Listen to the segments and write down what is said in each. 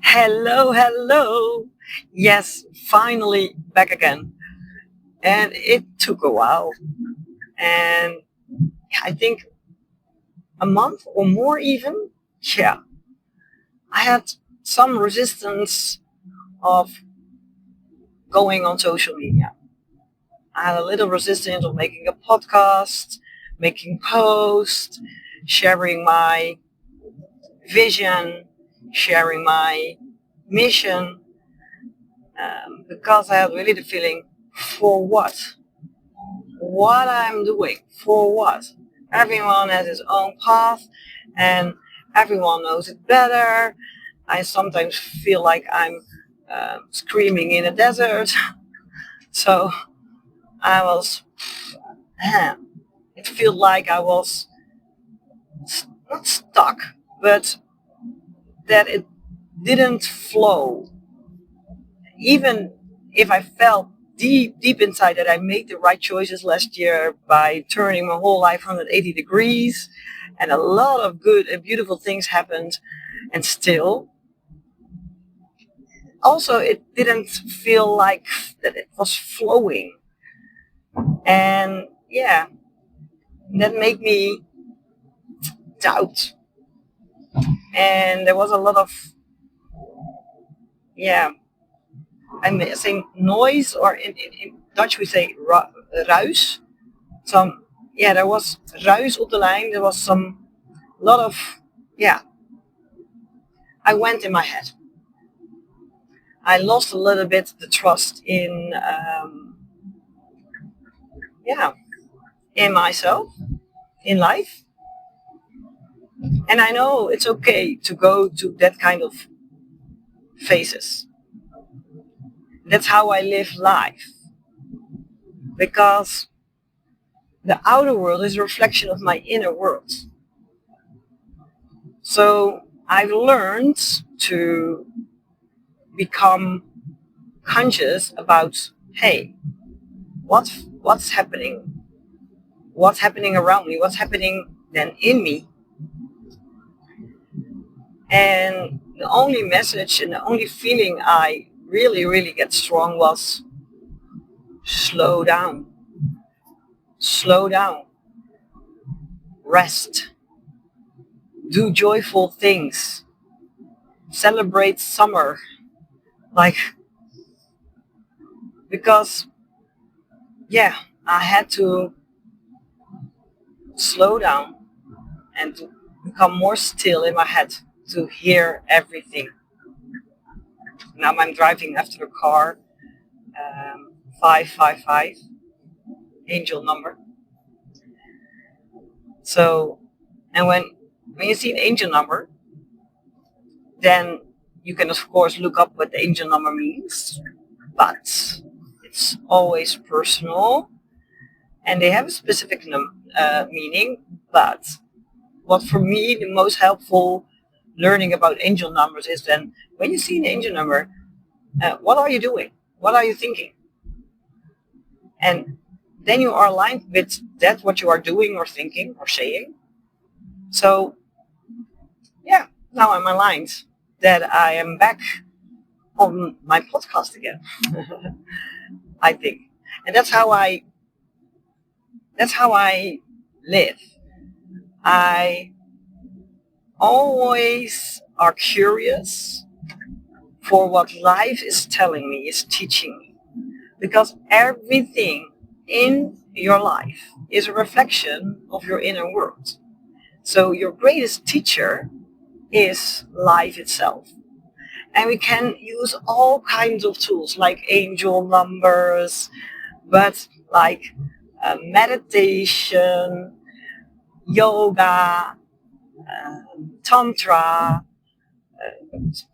Hello, hello. Yes, finally back again. And it took a while. And I think a month or more even. Yeah, I had some resistance of going on social media. I had a little resistance of making a podcast, making posts, sharing my vision, sharing my mission, because I had really the feeling, for what? What I'm doing, for what. Everyone has his own path and everyone knows it better. I sometimes feel like I'm screaming in a desert. So I was, man, it felt like I was not stuck, but that it didn't flow. Even if I felt deep inside that I made the right choices last year by turning my whole life 180 degrees, and a lot of good and beautiful things happened, and still, also it didn't feel like that it was flowing. And yeah, that made me doubt. And there was a lot of, yeah, I'm saying noise, or in Dutch we say ruis. Some, yeah, there was ruis op de lijn. There was some lot of, yeah, I went in my head. I lost a little bit the trust in, yeah, in myself, in life. And I know it's okay to go to that kind of phases. That's how I live life. Because the outer world is a reflection of my inner world. So I've learned to become conscious about, hey, what's happening? What's happening around me? What's happening then in me? And the only message and the only feeling I really get strong was slow down, slow down, rest, do joyful things, celebrate summer. Like, because, yeah, I had to slow down and to become more still in my head to hear everything. Now I'm driving after a car, 555, angel number. So, and when you see an angel number, then you can of course look up what the angel number means, but it's always personal, and they have a specific meaning. But what for me the most helpful learning about angel numbers is then when you see an angel number, what are you doing? What are you thinking? And then you are aligned with that, what you are doing or thinking or saying. So yeah, now I'm aligned that I am back on my podcast again. I think, and that's how I live. I always are curious for what life is telling me, is teaching me, because everything in your life is a reflection of your inner world. So your greatest teacher is life itself. And we can use all kinds of tools like angel numbers, but like meditation, yoga, tantra,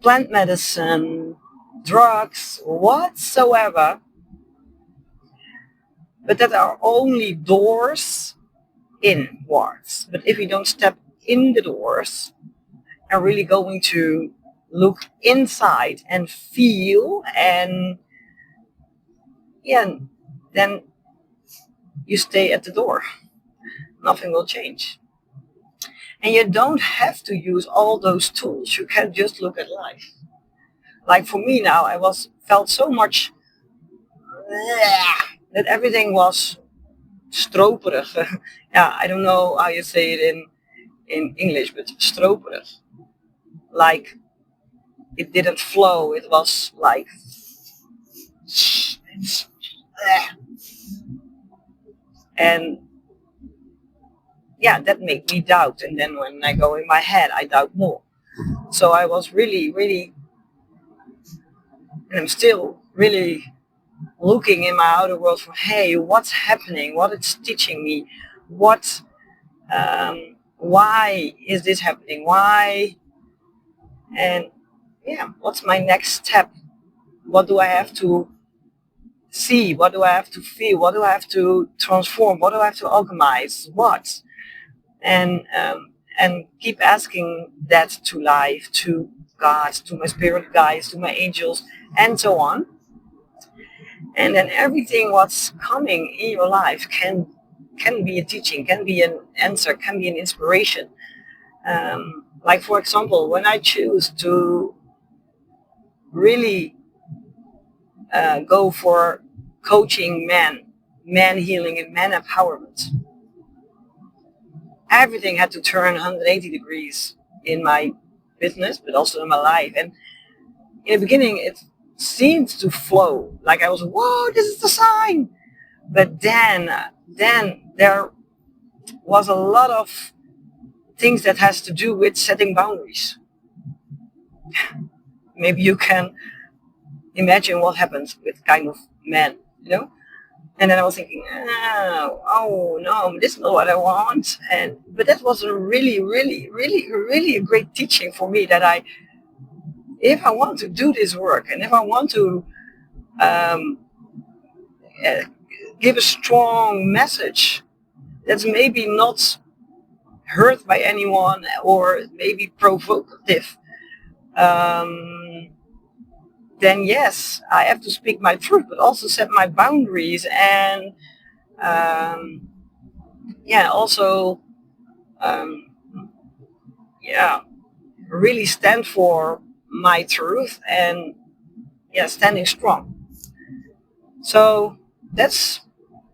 plant medicine, drugs, whatsoever, but that are only doors inwards. But if we don't step in the doors and really going to look inside and feel, and yeah, then you stay at the door. Nothing will change. And you don't have to use all those tools. You can just look at life. like for me now, felt so much that everything was stroperig. Yeah, I don't know how you say it in English, but stroperig. Like it didn't flow. It was like, and yeah, that made me doubt. And then when I go in my head, I doubt more. So I was really, really, and I'm still really looking in my outer world for, hey, what's happening? What it's teaching me? What, why is this happening? Why? And yeah, what's my next step? What do I have to see? What do I have to feel? What do I have to transform? What do I have to alchemize? What? And keep asking that to life, to God, to my spirit guides, to my angels, and so on. And then everything what's coming in your life can be a teaching, can be an answer, can be an inspiration. Like for example, when I choose to really go for coaching man healing and man empowerment, everything had to turn 180 degrees in my business, but also in my life. And in the beginning, it seemed to flow. Like I was, whoa, this is the sign. But then there was a lot of things that has to do with setting boundaries. Maybe you can imagine what happens with kind of men, you know? And then I was thinking, oh no, this is not what I want. But that was a really, really, really, really a great teaching for me that if I want to do this work and if I want to um, uh, give a strong message that's maybe not heard by anyone or maybe provocative, then yes, I have to speak my truth, but also set my boundaries and also really stand for my truth and standing strong. So that's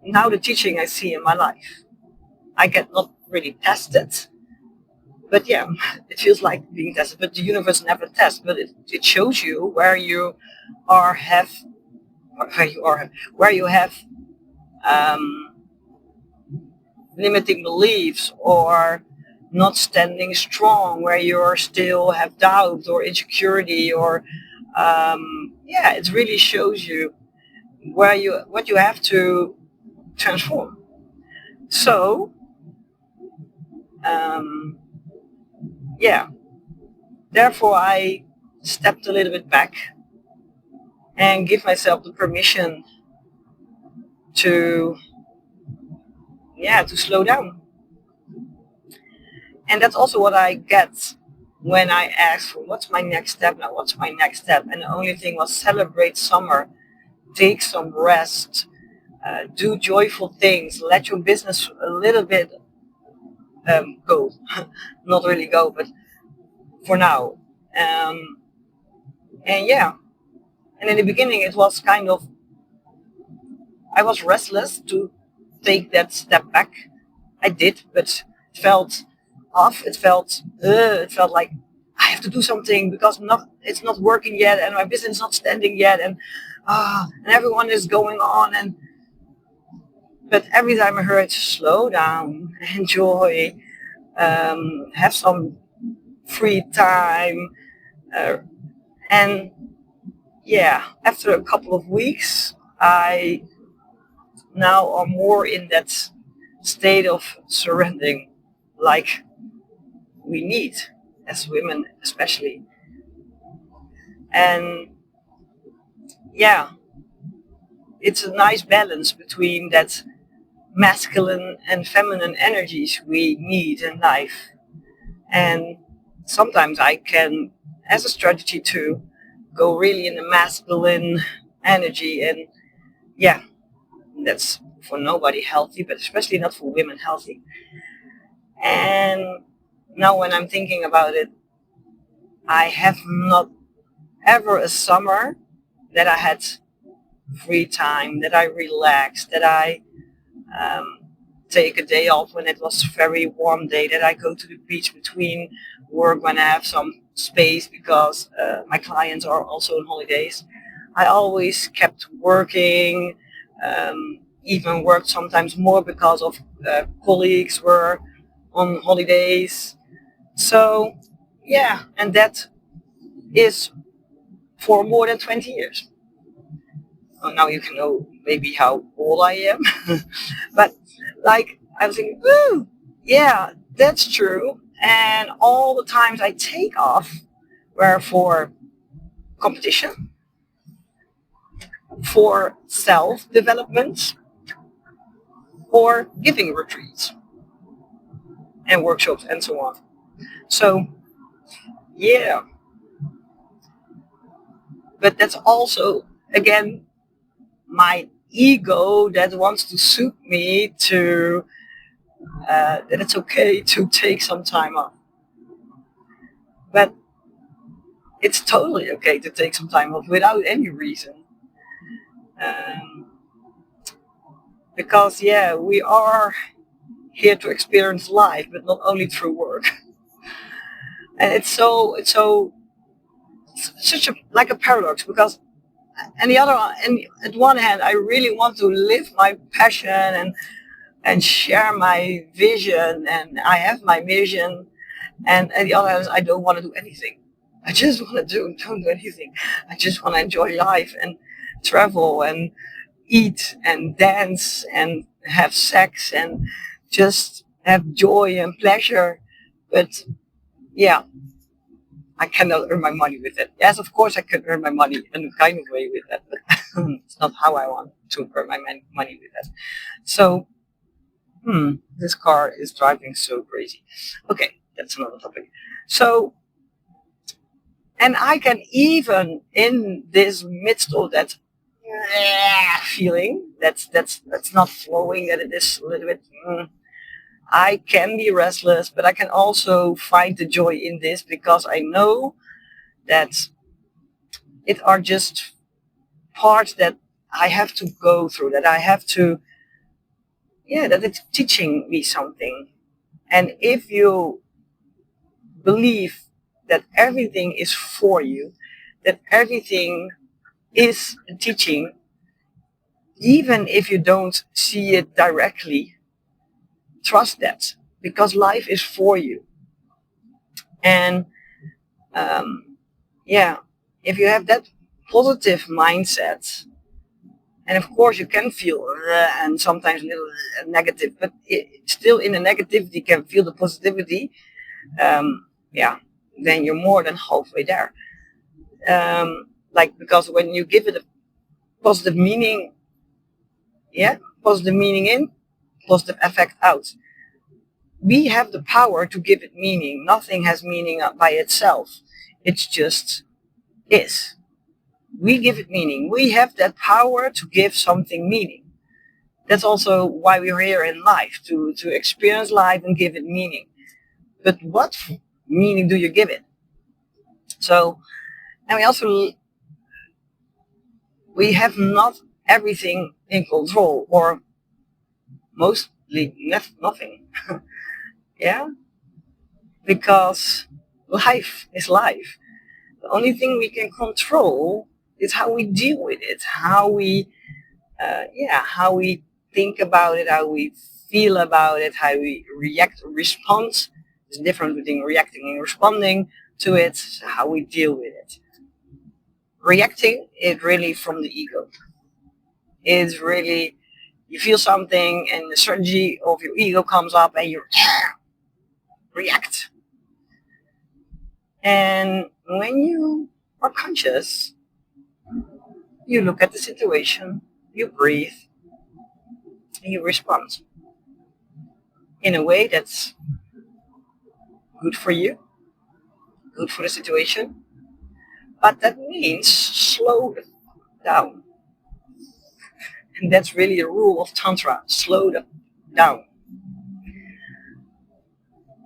now the teaching I see in my life. I get not really tested, but yeah, it feels like being tested. But the universe never tests, but it shows you where you have um, limiting beliefs or not standing strong, where you still have doubt or insecurity, or it really shows you what you have to transform. So therefore I stepped a little bit back and give myself the permission to slow down. And that's also what I get when I ask for what's my next step now, what's my next step. And the only thing was celebrate summer, take some rest, do joyful things, let your business a little bit go. Not really go, but for now. And in the beginning it was kind of, I was restless to take that step back. I did, but it felt off. It felt like I have to do something because it's not working yet, and my business is not standing yet, and everyone is going on. But every time I heard, slow down, enjoy, have some free time, and after a couple of weeks, I now are more in that state of surrendering, like we need as women especially. And it's a nice balance between that masculine and feminine energies we need in life. And sometimes I can, as a strategy, to go really in the masculine energy, and that's for nobody healthy, but especially not for women healthy. And now when I'm thinking about it, I have not ever a summer that I had free time, that I relaxed, that I um, take a day off when it was a very warm day, that I go to the beach between work when I have some space because my clients are also on holidays. I always kept working, even worked sometimes more because of colleagues were on holidays. So, yeah, and that is for more than 20 years. Oh, now you can know maybe how old I am. But like I was thinking, woo, yeah, that's true. And all the times I take off were for competition, for self development, or giving retreats and workshops and so on. So yeah, but that's also again my ego that wants to suit me to that it's okay to take some time off. But it's totally okay to take some time off without any reason. Um, because yeah, we are here to experience life, but not only through work. And it's such a like a paradox because and at one hand I really want to live my passion and share my vision, and I have my vision, and at the other hand I don't want to do anything. I just want to don't do anything. I just want to enjoy life and travel and eat and dance and have sex and just have joy and pleasure. But yeah, I cannot earn my money with it. Yes, of course I can earn my money in a kind of way with that, but it's not how I want to earn my money with that. So, this car is driving so crazy. Okay, that's another topic. So, and I can even in this midst of that feeling that's not flowing, that it is a little bit. I can be restless, but I can also find the joy in this because I know that it are just parts that I have to go through, that I have to, yeah, that it's teaching me something. And if you believe that everything is for you, that everything is a teaching, even if you don't see it directly, trust that because life is for you. And yeah, if you have that positive mindset, and of course you can feel and sometimes a little negative, but still in the negativity can feel the positivity. Yeah, then you're more than halfway there. Like because when you give it a positive meaning, yeah, positive meaning in, positive effect out. We have the power to give it meaning. Nothing has meaning by itself. It's just is. We give it meaning. We have that power to give something meaning. That's also why we're here in life, to experience life and give it meaning. But what meaning do you give it? So, and we have not everything in control, or mostly nothing. Yeah, because life is life. The only thing we can control is how we deal with it, how we think about it, how we feel about it, how we react or respond. There's a difference between reacting and responding to it, how we deal with it. Reacting is really from the ego. It's really, you feel something and the strategy of your ego comes up and you react. And when you are conscious, you look at the situation, you breathe, and you respond in a way that's good for you, good for the situation, but that means slow down. And that's really a rule of Tantra, slow down.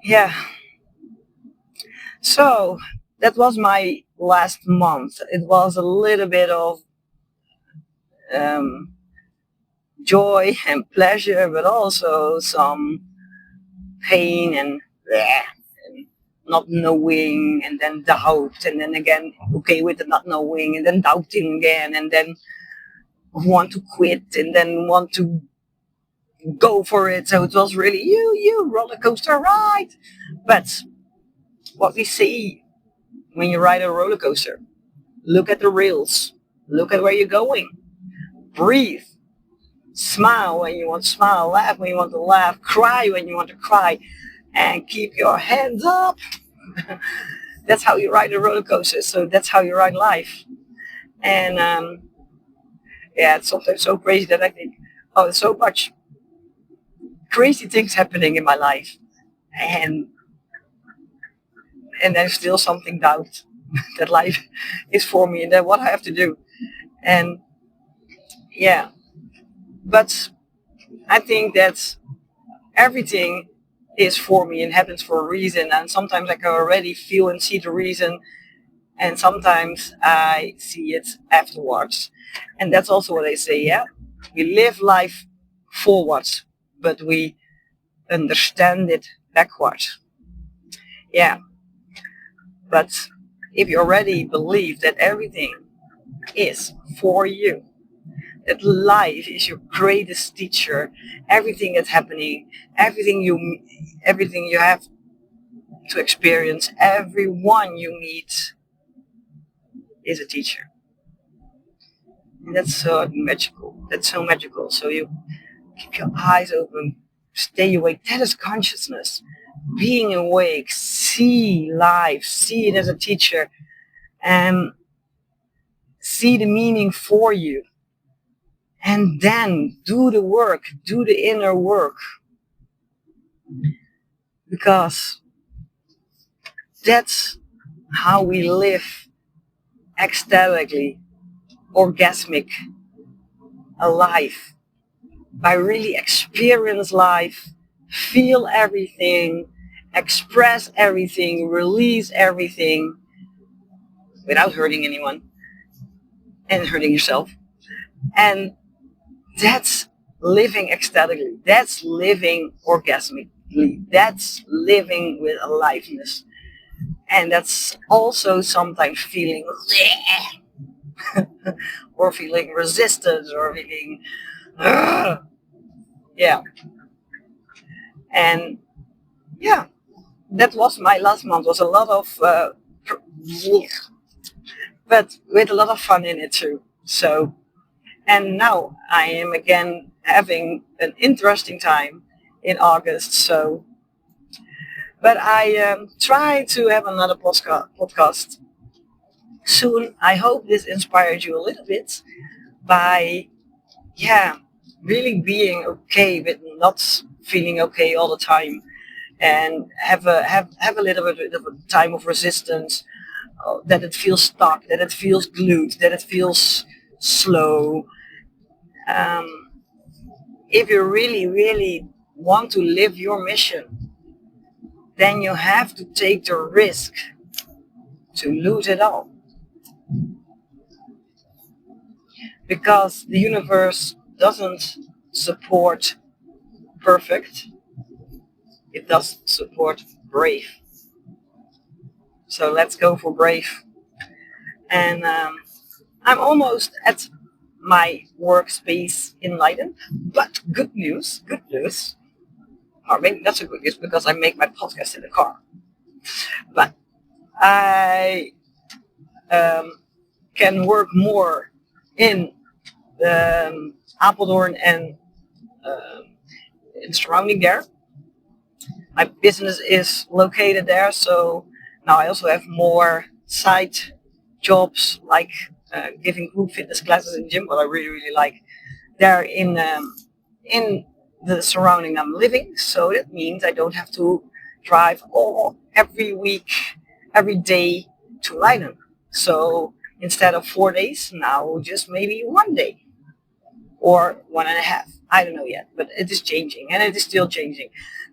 Yeah. So that was my last month. It was a little bit of um, joy and pleasure, but also some pain and bleh, and not knowing, and then doubt, and then again okay with the not knowing, and then doubting again, and then want to quit, and then want to go for it. So it was really you roller coaster ride. But what we see when you ride a roller coaster, look at the rails, look at where you're going, breathe, smile when you want to smile, laugh when you want to laugh, cry when you want to cry, and keep your hands up. That's how you ride a roller coaster. So that's how you ride life. And yeah, it's sometimes so crazy that I think, oh, there's so much crazy things happening in my life, and there's still something doubt that life is for me and that what I have to do. And yeah, but I think that everything is for me and happens for a reason. And sometimes I can already feel and see the reason, and sometimes I see it afterwards. And that's also what I say. Yeah, we live life forwards, but we understand it backwards. Yeah, but if you already believe that everything is for you, that life is your greatest teacher, everything that's happening, everything you have to experience, everyone you meet is a teacher. And that's so magical. That's so magical. So you keep your eyes open, stay awake. That is consciousness. Being awake, see life, see it as a teacher, and see the meaning for you. And then do the work, do the inner work. Because that's how we live ecstatically, orgasmic, alive. By really experience life, feel everything, express everything, release everything without hurting anyone and hurting yourself. And that's living ecstatically. That's living orgasmically. That's living with aliveness. And that's also sometimes feeling or feeling resistance or feeling yeah. And yeah, that was my last month. Was a lot of but with a lot of fun in it too. So, and now I am again having an interesting time in August. So, but I try to have another podcast soon. I hope this inspired you a little bit by, yeah, really being okay with not feeling okay all the time, and have a little bit of a time of resistance, that it feels stuck, that it feels glued, that it feels slow. Um, if you really, really want to live your mission, then you have to take the risk to lose it all. Because the universe doesn't support perfect, it does support brave. So let's go for brave. And I'm almost at my workspace in Leiden, but good news, or maybe not so good news because I make my podcast in the car. But I can work more in Apeldoorn and in surrounding there. My business is located there, so now I also have more side jobs like giving group fitness classes in gym, what I really really like. There in the surrounding I'm living, so that means I don't have to drive all every week, every day to Leiden. So instead of 4 days, now just maybe 1 day or 1.5. I don't know yet, but it is changing and it is still changing.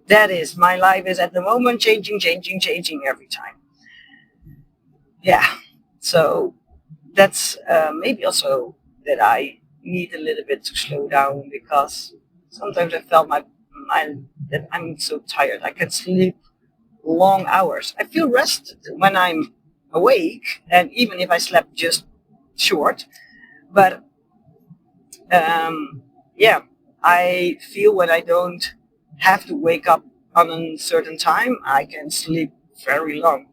That is, my life is at the moment changing every time. yeah, so that's maybe also that I need a little bit to slow down, because sometimes I felt my that I'm so tired. I can sleep long hours. I feel rested when I'm awake, and even if I slept just short. But yeah, I feel when I don't have to wake up on a certain time, I can sleep very long,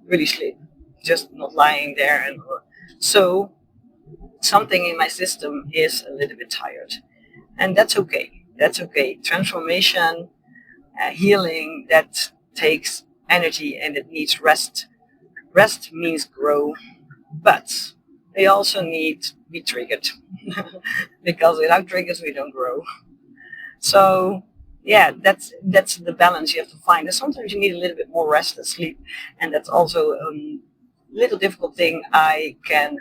really sleep, just not lying there. And so something in my system is a little bit tired, and that's okay. That's okay. Transformation, healing, that takes energy and it needs rest. Rest means grow, but they also need to be triggered because without triggers we don't grow. So yeah, that's the balance you have to find. And sometimes you need a little bit more rest and sleep, and that's also a little difficult thing I can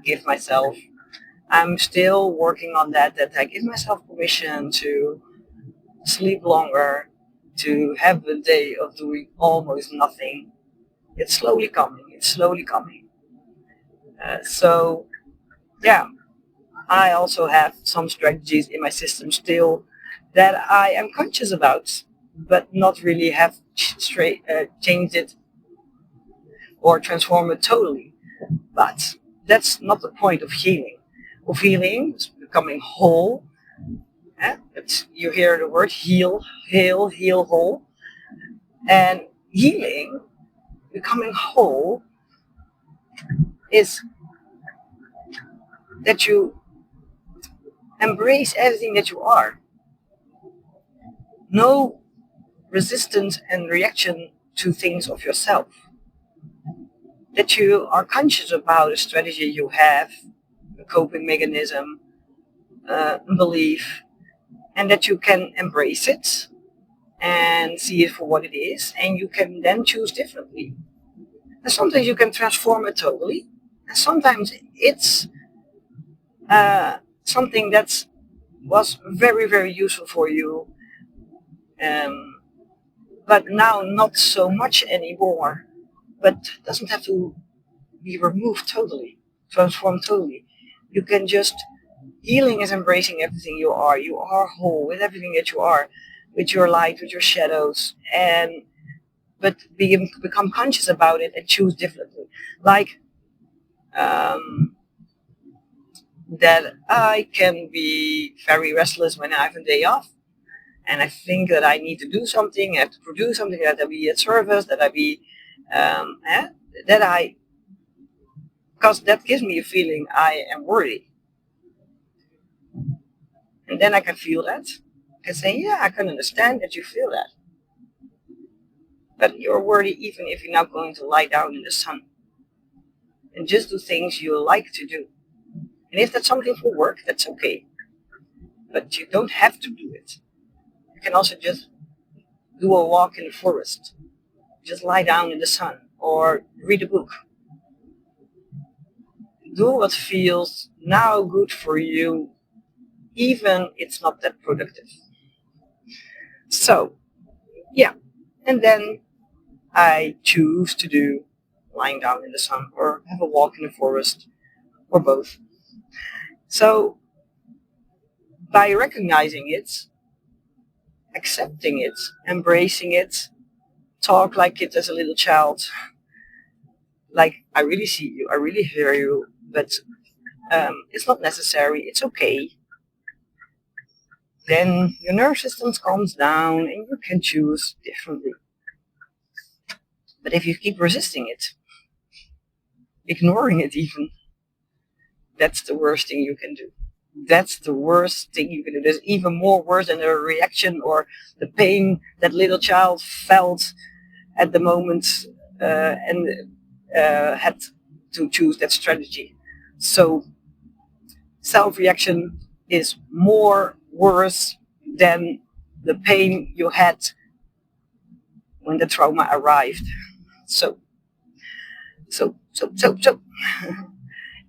give myself. I'm still working on that. That I give myself permission to sleep longer, to have a day of doing almost nothing. It's slowly coming. It's slowly coming. So yeah, I also have some strategies in my system still that I am conscious about, but not really have changed it or transformed it totally. But that's not the point of healing. Of healing is becoming whole. You hear the word heal, heal, whole. And healing, becoming whole, is that you embrace everything that you are. No resistance and reaction to things of yourself. That you are conscious about a strategy you have, a coping mechanism, a belief, and that you can embrace it and see it for what it is, and you can then choose differently. And sometimes you can transform it totally, and sometimes it's something that was very, very useful for you, um, but now not so much anymore. But doesn't have to be removed totally, transformed totally. You can just, healing is embracing everything you are. You are whole with everything that you are, with your light, with your shadows, and but become conscious about it and choose differently. Like that, I can be very restless when I have a day off, and I think that I need to do something, I have to produce something, that I be at service, that I be, that I, because that gives me a feeling I am worthy. And then I can feel that. I can say, yeah, I can understand that you feel that. But you're worthy even if you're not going to lie down in the sun. And just do things you like to do. And if that's something for work, that's okay. But you don't have to do it. You can also just do a walk in the forest. Just lie down in the sun or read a book. Do what feels now good for you, even it's not that productive. So, yeah. And then I choose to do lying down in the sun or have a walk in the forest or both. So by recognizing it, accepting it, embracing it, talk like it as a little child, like I really see you, I really hear you, but it's not necessary, it's okay. Then your nervous system calms down and you can choose differently. But if you keep resisting it, ignoring it even, that's the worst thing you can do. That's the worst thing you can do. There's even more worse than the reaction or the pain that little child felt at the moment, and had to choose that strategy. So self-reaction is more worse than the pain you had when the trauma arrived. So, so,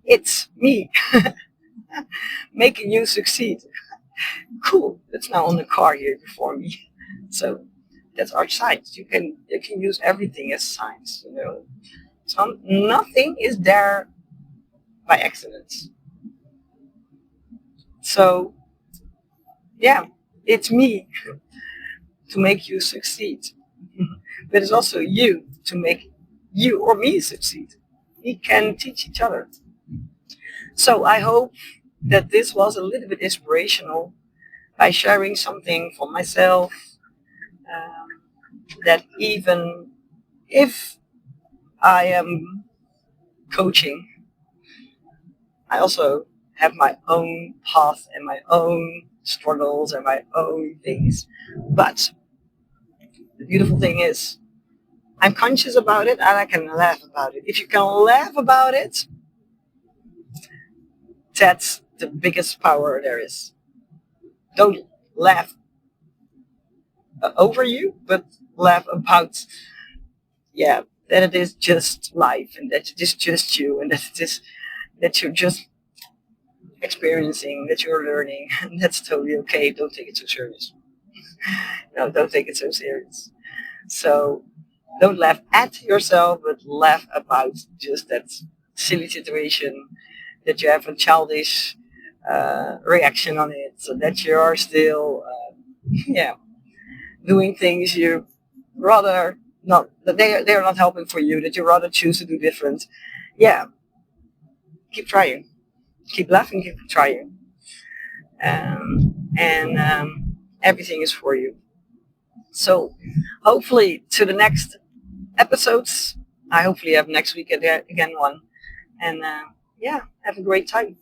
it's me making you succeed. Cool. It's now on the car here before me. So that's our science. You can use everything as science. Nothing is there by accident. So yeah, it's me to make you succeed, but it's also you to make you or me succeed. We can teach each other. So I hope that this was a little bit inspirational by sharing something for myself, um, that even if I am coaching, I also have my own path and my own struggles and my own things. But the beautiful thing is, I'm conscious about it and I can laugh about it. If you can laugh about it, that's the biggest power there is. Don't laugh over you, but laugh about, yeah, that it is just life and that it is just you and that it is that you're just experiencing, that you're learning. And that's totally okay. Don't take it so serious. No, don't take it so serious. So don't laugh at yourself, but laugh about just that silly situation, that you have a childish reaction on it, so that you are still, yeah, doing things you rather not, that they're not helping for you, that you rather choose to do different. Yeah, keep trying, keep laughing, keep trying, and everything is for you. So hopefully to the next episodes. I hopefully have next week again one. And yeah, have a great time.